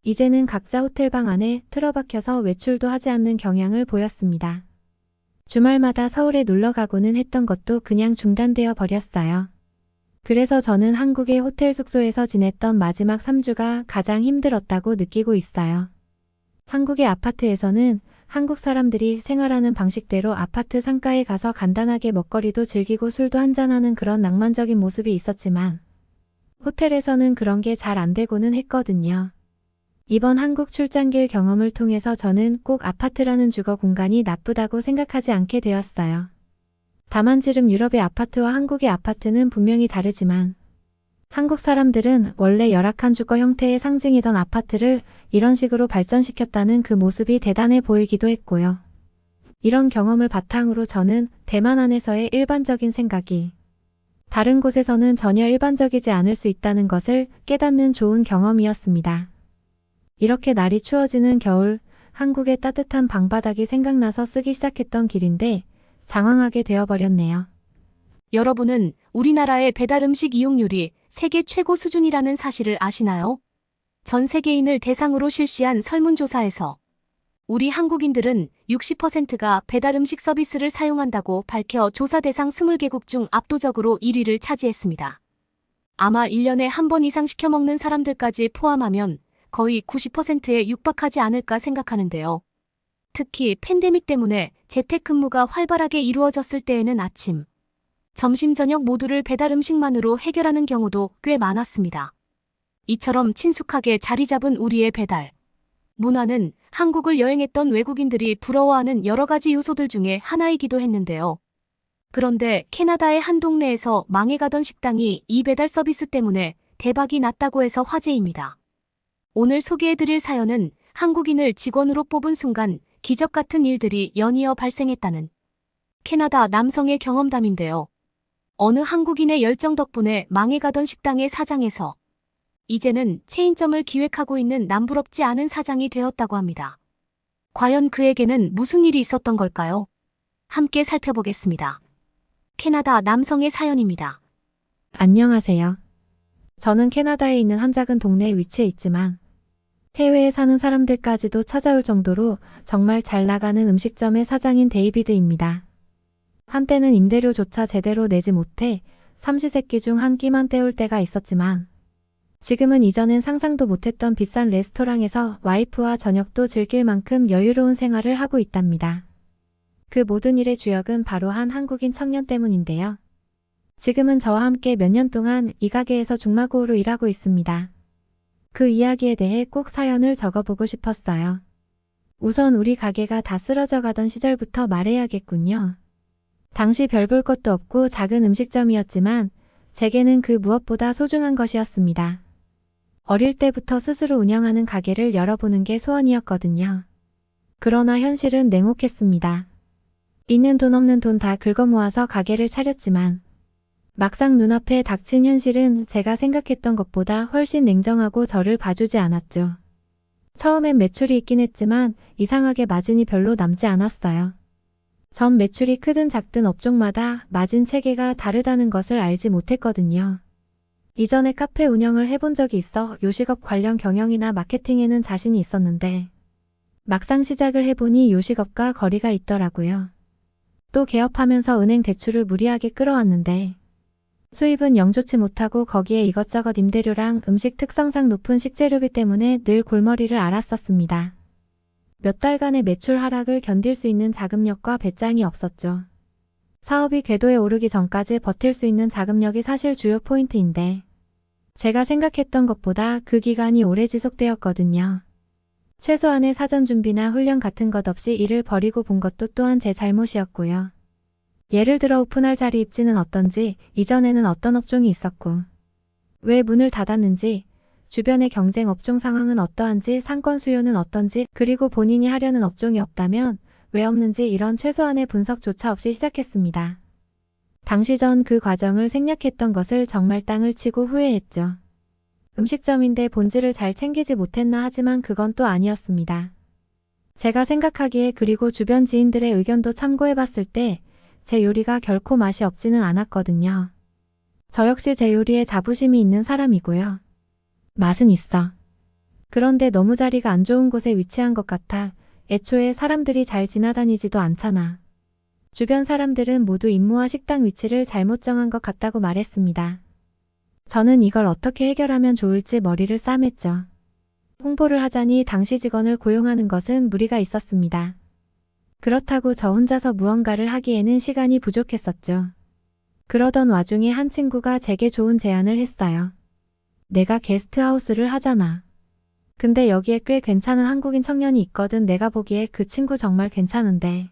이제는 각자 호텔방 안에 틀어박혀서 외출도 하지 않는 경향을 보였습니다. 주말마다 서울에 놀러 가고는 했던 것도 그냥 중단되어 버렸어요. 그래서 저는 한국의 호텔 숙소에서 지냈던 마지막 3주가 가장 힘들었다고 느끼고 있어요. 한국의 아파트에서는 한국 사람들이 생활하는 방식대로 아파트 상가에 가서 간단하게 먹거리도 즐기고 술도 한잔하는 그런 낭만적인 모습이 있었지만 호텔에서는 그런 게 잘 안 되고는 했거든요. 이번 한국 출장길 경험을 통해서 저는 꼭 아파트라는 주거 공간이 나쁘다고 생각하지 않게 되었어요. 다만 지금 유럽의 아파트와 한국의 아파트는 분명히 다르지만 한국 사람들은 원래 열악한 주거 형태의 상징이던 아파트를 이런 식으로 발전시켰다는 그 모습이 대단해 보이기도 했고요. 이런 경험을 바탕으로 저는 대만 안에서의 일반적인 생각이 다른 곳에서는 전혀 일반적이지 않을 수 있다는 것을 깨닫는 좋은 경험이었습니다. 이렇게 날이 추워지는 겨울, 한국의 따뜻한 방바닥이 생각나서 쓰기 시작했던 길인데 장황하게 되어버렸네요. 여러분은 우리나라의 배달 음식 이용률이 세계 최고 수준이라는 사실을 아시나요? 전 세계인을 대상으로 실시한 설문조사에서 우리 한국인들은 60%가 배달 음식 서비스를 사용한다고 밝혀 조사 대상 20개국 중 압도적으로 1위를 차지했습니다. 아마 1년에 한 번 이상 시켜 먹는 사람들까지 포함하면 거의 90%에 육박하지 않을까 생각하는데요. 특히 팬데믹 때문에 재택근무가 활발하게 이루어졌을 때에는 아침, 점심, 저녁 모두를 배달 음식만으로 해결하는 경우도 꽤 많았습니다. 이처럼 친숙하게 자리 잡은 우리의 배달 문화는 한국을 여행했던 외국인들이 부러워하는 여러 가지 요소들 중에 하나이기도 했는데요. 그런데 캐나다의 한 동네에서 망해가던 식당이 이 배달 서비스 때문에 대박이 났다고 해서 화제입니다. 오늘 소개해드릴 사연은 한국인을 직원으로 뽑은 순간 기적 같은 일들이 연이어 발생했다는 캐나다 남성의 경험담인데요. 어느 한국인의 열정 덕분에 망해가던 식당의 사장에서 이제는 체인점을 기획하고 있는 남부럽지 않은 사장이 되었다고 합니다. 과연 그에게는 무슨 일이 있었던 걸까요? 함께 살펴보겠습니다. 캐나다 남성의 사연입니다. 안녕하세요. 저는 캐나다에 있는 한 작은 동네에 위치해 있지만 해외에 사는 사람들까지도 찾아올 정도로 정말 잘 나가는 음식점의 사장인 데이비드입니다. 한때는 임대료조차 제대로 내지 못해 삼시세끼 중 한 끼만 때울 때가 있었지만 지금은 이전엔 상상도 못했던 비싼 레스토랑에서 와이프와 저녁도 즐길 만큼 여유로운 생활을 하고 있답니다. 그 모든 일의 주역은 바로 한 한국인 청년 때문인데요. 지금은 저와 함께 몇 년 동안 이 가게에서 중마고우로 일하고 있습니다. 그 이야기에 대해 꼭 사연을 적어보고 싶었어요. 우선 우리 가게가 다 쓰러져 가던 시절부터 말해야겠군요. 당시 별 볼 것도 없고 작은 음식점이었지만 제게는 그 무엇보다 소중한 것이었습니다. 어릴 때부터 스스로 운영하는 가게를 열어보는 게 소원이었거든요. 그러나 현실은 냉혹했습니다. 있는 돈 없는 돈 다 긁어 모아서 가게를 차렸지만 막상 눈앞에 닥친 현실은 제가 생각했던 것보다 훨씬 냉정하고 저를 봐주지 않았죠. 처음엔 매출이 있긴 했지만 이상하게 마진이 별로 남지 않았어요. 전 매출이 크든 작든 업종마다 마진 체계가 다르다는 것을 알지 못했거든요. 이전에 카페 운영을 해본 적이 있어 요식업 관련 경영이나 마케팅에는 자신이 있었는데 막상 시작을 해보니 요식업과 거리가 있더라고요. 또 개업하면서 은행 대출을 무리하게 끌어왔는데 수입은 영 좋지 못하고 거기에 이것저것 임대료랑 음식 특성상 높은 식재료비 때문에 늘 골머리를 앓았었습니다. 몇 달간의 매출 하락을 견딜 수 있는 자금력과 배짱이 없었죠. 사업이 궤도에 오르기 전까지 버틸 수 있는 자금력이 사실 주요 포인트인데 제가 생각했던 것보다 그 기간이 오래 지속되었거든요. 최소한의 사전 준비나 훈련 같은 것 없이 일을 벌이고 본 것도 또한 제 잘못이었고요. 예를 들어 오픈할 자리 입지는 어떤지, 이전에는 어떤 업종이 있었고 왜 문을 닫았는지, 주변의 경쟁 업종 상황은 어떠한지, 상권 수요는 어떤지, 그리고 본인이 하려는 업종이 없다면 왜 없는지 이런 최소한의 분석조차 없이 시작했습니다. 당시 전 그 과정을 생략했던 것을 정말 땅을 치고 후회했죠. 음식점인데 본질을 잘 챙기지 못했나 하지만 그건 또 아니었습니다. 제가 생각하기에 그리고 주변 지인들의 의견도 참고해봤을 때 제 요리가 결코 맛이 없지는 않았거든요. 저 역시 제 요리에 자부심이 있는 사람이고요. 맛은 있어. 그런데 너무 자리가 안 좋은 곳에 위치한 것 같아 애초에 사람들이 잘 지나다니지도 않잖아. 주변 사람들은 모두 임무와 식당 위치를 잘못 정한 것 같다고 말했습니다. 저는 이걸 어떻게 해결하면 좋을지 머리를 싸맸죠. 홍보를 하자니 당시 직원을 고용하는 것은 무리가 있었습니다. 그렇다고 저 혼자서 무언가를 하기에는 시간이 부족했었죠. 그러던 와중에 한 친구가 제게 좋은 제안을 했어요. 내가 게스트하우스를 하잖아. 근데 여기에 꽤 괜찮은 한국인 청년이 있거든. 내가 보기에 그 친구 정말 괜찮은데.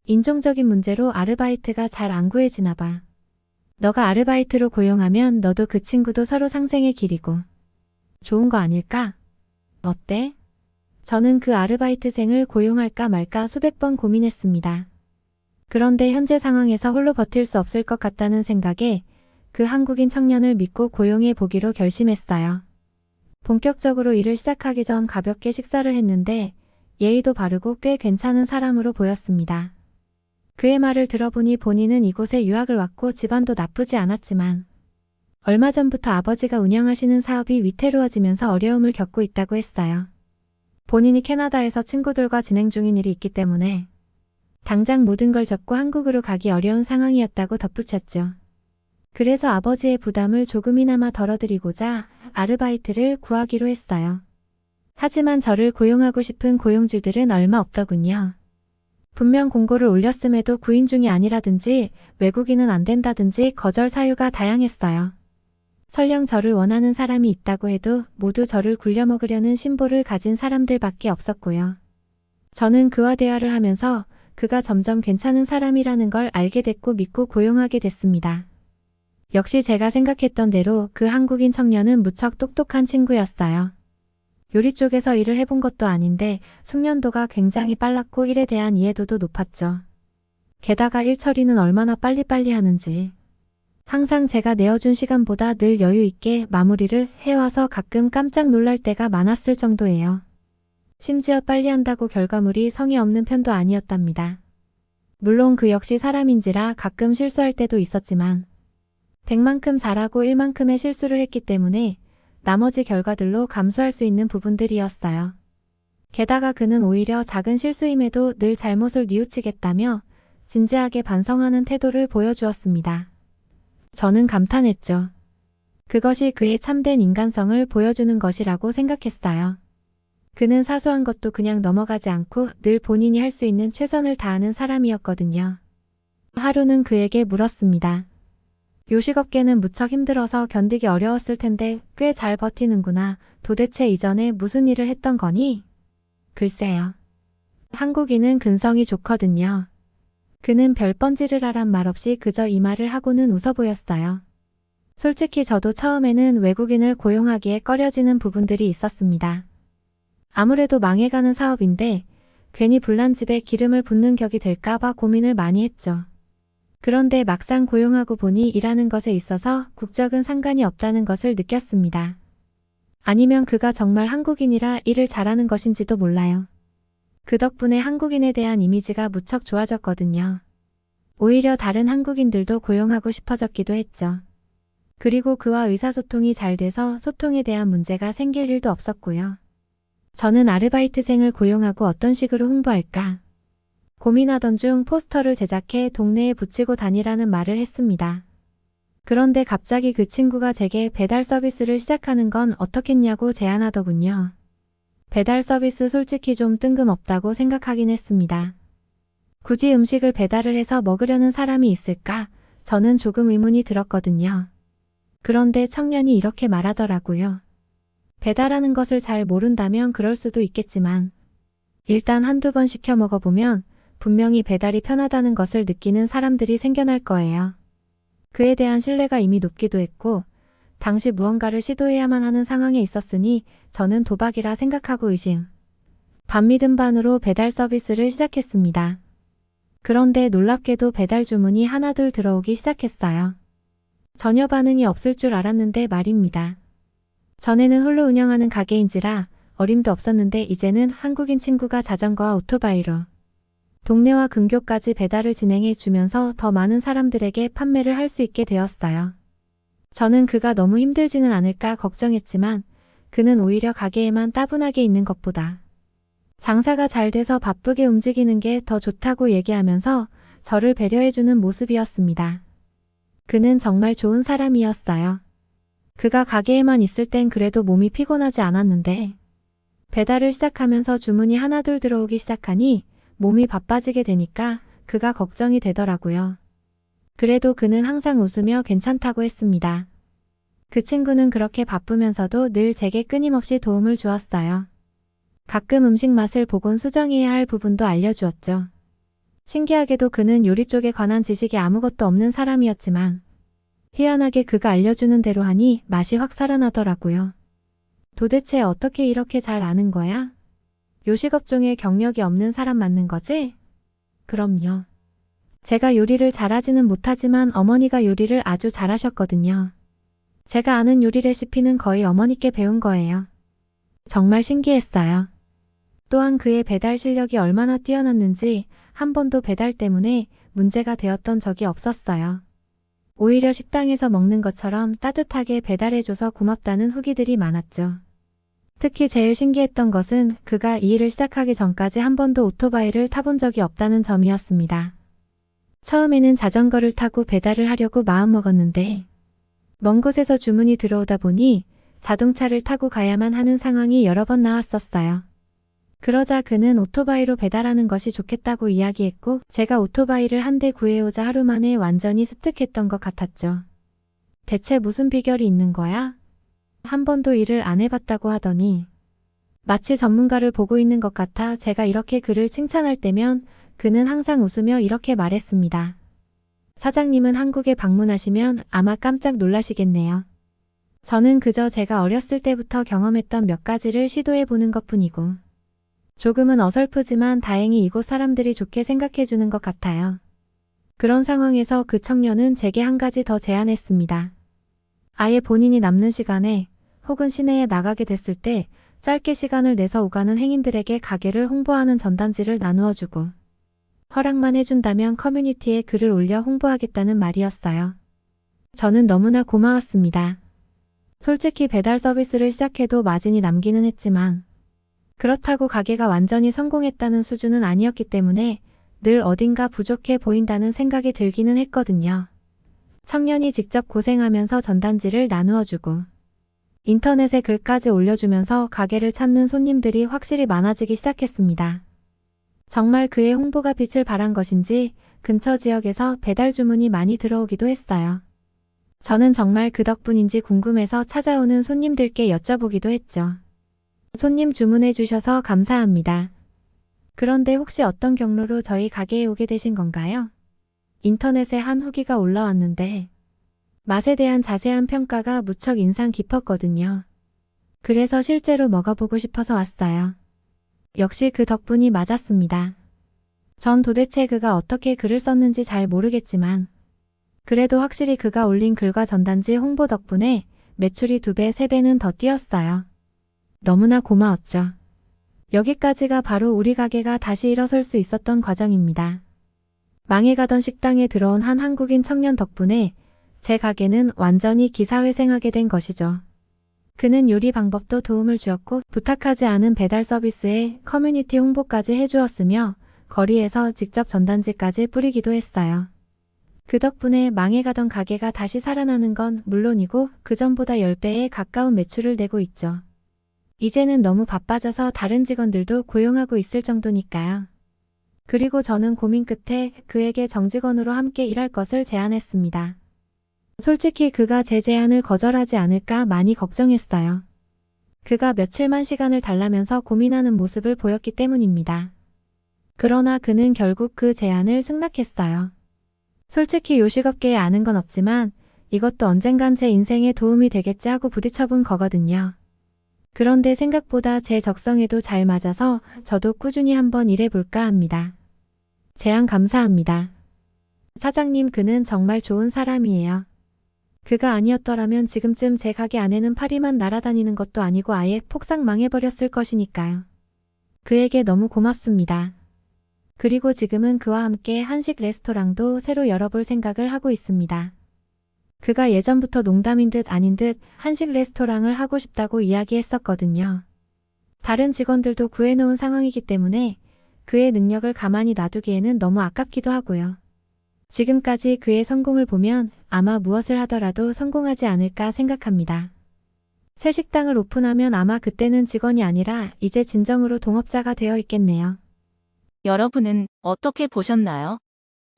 인종적인 문제로 아르바이트가 잘 안 구해지나 봐. 너가 아르바이트로 고용하면 너도 그 친구도 서로 상생의 길이고. 좋은 거 아닐까? 어때? 저는 그 아르바이트생을 고용할까 말까 수백 번 고민했습니다. 그런데 현재 상황에서 홀로 버틸 수 없을 것 같다는 생각에 그 한국인 청년을 믿고 고용해 보기로 결심했어요. 본격적으로 일을 시작하기 전 가볍게 식사를 했는데 예의도 바르고 꽤 괜찮은 사람으로 보였습니다. 그의 말을 들어보니 본인은 이곳에 유학을 왔고 집안도 나쁘지 않았지만 얼마 전부터 아버지가 운영하시는 사업이 위태로워지면서 어려움을 겪고 있다고 했어요. 본인이 캐나다에서 친구들과 진행 중인 일이 있기 때문에 당장 모든 걸 접고 한국으로 가기 어려운 상황이었다고 덧붙였죠. 그래서 아버지의 부담을 조금이나마 덜어드리고자 아르바이트를 구하기로 했어요. 하지만 저를 고용하고 싶은 고용주들은 얼마 없더군요. 분명 공고를 올렸음에도 구인중이 아니라든지 외국인은 안 된다든지 거절 사유가 다양했어요. 설령 저를 원하는 사람이 있다고 해도 모두 저를 굴려먹으려는 심보를 가진 사람들밖에 없었고요. 저는 그와 대화를 하면서 그가 점점 괜찮은 사람이라는 걸 알게 됐고 믿고 고용하게 됐습니다. 역시 제가 생각했던 대로 그 한국인 청년은 무척 똑똑한 친구였어요. 요리 쪽에서 일을 해본 것도 아닌데 숙련도가 굉장히 빨랐고 일에 대한 이해도도 높았죠. 게다가 일 처리는 얼마나 빨리빨리 하는지. 항상 제가 내어준 시간보다 늘 여유 있게 마무리를 해와서 가끔 깜짝 놀랄 때가 많았을 정도예요. 심지어 빨리 한다고 결과물이 성의 없는 편도 아니었답니다. 물론 그 역시 사람인지라 가끔 실수할 때도 있었지만 100만큼 잘하고 1만큼의 실수를 했기 때문에 나머지 결과들로 감수할 수 있는 부분들이었어요. 게다가 그는 오히려 작은 실수임에도 늘 잘못을 뉘우치겠다며 진지하게 반성하는 태도를 보여주었습니다. 저는 감탄했죠. 그것이 그의 참된 인간성을 보여주는 것이라고 생각했어요. 그는 사소한 것도 그냥 넘어가지 않고 늘 본인이 할 수 있는 최선을 다하는 사람이었거든요. 하루는 그에게 물었습니다. 요식업계는 무척 힘들어서 견디기 어려웠을 텐데 꽤 잘 버티는구나. 도대체 이전에 무슨 일을 했던 거니? 글쎄요. 한국인은 근성이 좋거든요. 그는 별 번지르르란 말 없이 그저 이 말을 하고는 웃어 보였어요. 솔직히 저도 처음에는 외국인을 고용하기에 꺼려지는 부분들이 있었습니다. 아무래도 망해가는 사업인데 괜히 불난 집에 기름을 붓는 격이 될까봐 고민을 많이 했죠. 그런데 막상 고용하고 보니 일하는 것에 있어서 국적은 상관이 없다는 것을 느꼈습니다. 아니면 그가 정말 한국인이라 일을 잘하는 것인지도 몰라요. 그 덕분에 한국인에 대한 이미지가 무척 좋아졌거든요. 오히려 다른 한국인들도 고용하고 싶어졌기도 했죠. 그리고 그와 의사소통이 잘 돼서 소통에 대한 문제가 생길 일도 없었고요. 저는 아르바이트생을 고용하고 어떤 식으로 홍보할까 고민하던 중 포스터를 제작해 동네에 붙이고 다니라는 말을 했습니다. 그런데 갑자기 그 친구가 제게 배달 서비스를 시작하는 건 어떻겠냐고 제안하더군요. 배달 서비스 솔직히 좀 뜬금없다고 생각하긴 했습니다. 굳이 음식을 배달을 해서 먹으려는 사람이 있을까? 저는 조금 의문이 들었거든요. 그런데 청년이 이렇게 말하더라고요. 배달하는 것을 잘 모른다면 그럴 수도 있겠지만 일단 한두 번 시켜 먹어보면 분명히 배달이 편하다는 것을 느끼는 사람들이 생겨날 거예요. 그에 대한 신뢰가 이미 높기도 했고 당시 무언가를 시도해야만 하는 상황에 있었으니 저는 도박이라 생각하고 의심. 반 믿은 반으로 배달 서비스를 시작했습니다. 그런데 놀랍게도 배달 주문이 하나둘 들어오기 시작했어요. 전혀 반응이 없을 줄 알았는데 말입니다. 전에는 홀로 운영하는 가게인지라 어림도 없었는데 이제는 한국인 친구가 자전거와 오토바이로 동네와 근교까지 배달을 진행해 주면서 더 많은 사람들에게 판매를 할 수 있게 되었어요. 저는 그가 너무 힘들지는 않을까 걱정했지만 그는 오히려 가게에만 따분하게 있는 것보다 장사가 잘 돼서 바쁘게 움직이는 게 더 좋다고 얘기하면서 저를 배려해주는 모습이었습니다. 그는 정말 좋은 사람이었어요. 그가 가게에만 있을 땐 그래도 몸이 피곤하지 않았는데 배달을 시작하면서 주문이 하나둘 들어오기 시작하니 몸이 바빠지게 되니까 그가 걱정이 되더라고요. 그래도 그는 항상 웃으며 괜찮다고 했습니다. 그 친구는 그렇게 바쁘면서도 늘 제게 끊임없이 도움을 주었어요. 가끔 음식 맛을 보곤 수정해야 할 부분도 알려주었죠. 신기하게도 그는 요리 쪽에 관한 지식이 아무것도 없는 사람이었지만 희한하게 그가 알려주는 대로 하니 맛이 확 살아나더라고요. 도대체 어떻게 이렇게 잘 아는 거야? 요식업종에 경력이 없는 사람 맞는 거지? 그럼요. 제가 요리를 잘하지는 못하지만 어머니가 요리를 아주 잘하셨거든요. 제가 아는 요리 레시피는 거의 어머니께 배운 거예요. 정말 신기했어요. 또한 그의 배달 실력이 얼마나 뛰어났는지 한 번도 배달 때문에 문제가 되었던 적이 없었어요. 오히려 식당에서 먹는 것처럼 따뜻하게 배달해줘서 고맙다는 후기들이 많았죠. 특히 제일 신기했던 것은 그가 이 일을 시작하기 전까지 한 번도 오토바이를 타본 적이 없다는 점이었습니다. 처음에는 자전거를 타고 배달을 하려고 마음먹었는데 먼 곳에서 주문이 들어오다 보니 자동차를 타고 가야만 하는 상황이 여러 번 나왔었어요. 그러자 그는 오토바이로 배달하는 것이 좋겠다고 이야기했고 제가 오토바이를 한 대 구해오자 하루 만에 완전히 습득했던 것 같았죠. 대체 무슨 비결이 있는 거야? 한 번도 일을 안 해봤다고 하더니 마치 전문가를 보고 있는 것 같아 제가 이렇게 그를 칭찬할 때면 그는 항상 웃으며 이렇게 말했습니다. 사장님은 한국에 방문하시면 아마 깜짝 놀라시겠네요. 저는 그저 제가 어렸을 때부터 경험했던 몇 가지를 시도해보는 것뿐이고 조금은 어설프지만 다행히 이곳 사람들이 좋게 생각해주는 것 같아요. 그런 상황에서 그 청년은 제게 한 가지 더 제안했습니다. 아예 본인이 남는 시간에 혹은 시내에 나가게 됐을 때 짧게 시간을 내서 오가는 행인들에게 가게를 홍보하는 전단지를 나누어주고 허락만 해준다면 커뮤니티에 글을 올려 홍보하겠다는 말이었어요. 저는 너무나 고마웠습니다. 솔직히 배달 서비스를 시작해도 마진이 남기는 했지만 그렇다고 가게가 완전히 성공했다는 수준은 아니었기 때문에 늘 어딘가 부족해 보인다는 생각이 들기는 했거든요. 청년이 직접 고생하면서 전단지를 나누어주고 인터넷에 글까지 올려주면서 가게를 찾는 손님들이 확실히 많아지기 시작했습니다. 정말 그의 홍보가 빛을 발한 것인지 근처 지역에서 배달 주문이 많이 들어오기도 했어요. 저는 정말 그 덕분인지 궁금해서 찾아오는 손님들께 여쭤보기도 했죠. 손님 주문해 주셔서 감사합니다. 그런데 혹시 어떤 경로로 저희 가게에 오게 되신 건가요? 인터넷에 한 후기가 올라왔는데 맛에 대한 자세한 평가가 무척 인상 깊었거든요. 그래서 실제로 먹어보고 싶어서 왔어요. 역시 그 덕분이 맞았습니다. 전 도대체 그가 어떻게 글을 썼는지 잘 모르겠지만 그래도 확실히 그가 올린 글과 전단지 홍보 덕분에 매출이 2배, 3배는 더 뛰었어요. 너무나 고마웠죠. 여기까지가 바로 우리 가게가 다시 일어설 수 있었던 과정입니다. 망해가던 식당에 들어온 한 한국인 청년 덕분에 제 가게는 완전히 기사회생하게 된 것이죠. 그는 요리 방법도 도움을 주었고 부탁하지 않은 배달 서비스에 커뮤니티 홍보까지 해주었으며 거리에서 직접 전단지까지 뿌리기도 했어요. 그 덕분에 망해가던 가게가 다시 살아나는 건 물론이고 그전보다 10배에 가까운 매출을 내고 있죠. 이제는 너무 바빠져서 다른 직원들도 고용하고 있을 정도니까요. 그리고 저는 고민 끝에 그에게 정직원으로 함께 일할 것을 제안했습니다. 솔직히 그가 제 제안을 거절하지 않을까 많이 걱정했어요. 그가 며칠만 시간을 달라면서 고민하는 모습을 보였기 때문입니다. 그러나 그는 결국 그 제안을 승낙했어요. 솔직히 요식업계에 아는 건 없지만 이것도 언젠간 제 인생에 도움이 되겠지 하고 부딪혀본 거거든요. 그런데 생각보다 제 적성에도 잘 맞아서 저도 꾸준히 한번 일해볼까 합니다. 제안 감사합니다. 사장님, 그는 정말 좋은 사람이에요. 그가 아니었더라면 지금쯤 제 가게 안에는 파리만 날아다니는 것도 아니고 아예 폭삭 망해버렸을 것이니까요. 그에게 너무 고맙습니다. 그리고 지금은 그와 함께 한식 레스토랑도 새로 열어볼 생각을 하고 있습니다. 그가 예전부터 농담인 듯 아닌 듯 한식 레스토랑을 하고 싶다고 이야기했었거든요. 다른 직원들도 구해놓은 상황이기 때문에 그의 능력을 가만히 놔두기에는 너무 아깝기도 하고요. 지금까지 그의 성공을 보면 아마 무엇을 하더라도 성공하지 않을까 생각합니다. 새 식당을 오픈하면 아마 그때는 직원이 아니라 이제 진정으로 동업자가 되어 있겠네요. 여러분은 어떻게 보셨나요?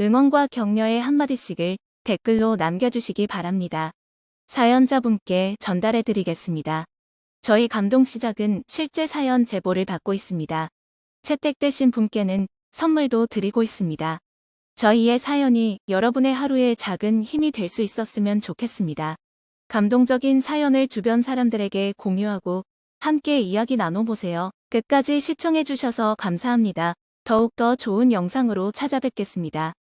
응원과 격려의 한마디씩을 댓글로 남겨주시기 바랍니다. 사연자분께 전달해드리겠습니다. 저희 감동시작은 실제 사연 제보를 받고 있습니다. 채택되신 분께는 선물도 드리고 있습니다. 저희의 사연이 여러분의 하루에 작은 힘이 될 수 있었으면 좋겠습니다. 감동적인 사연을 주변 사람들에게 공유하고 함께 이야기 나눠보세요. 끝까지 시청해주셔서 감사합니다. 더욱더 좋은 영상으로 찾아뵙겠습니다.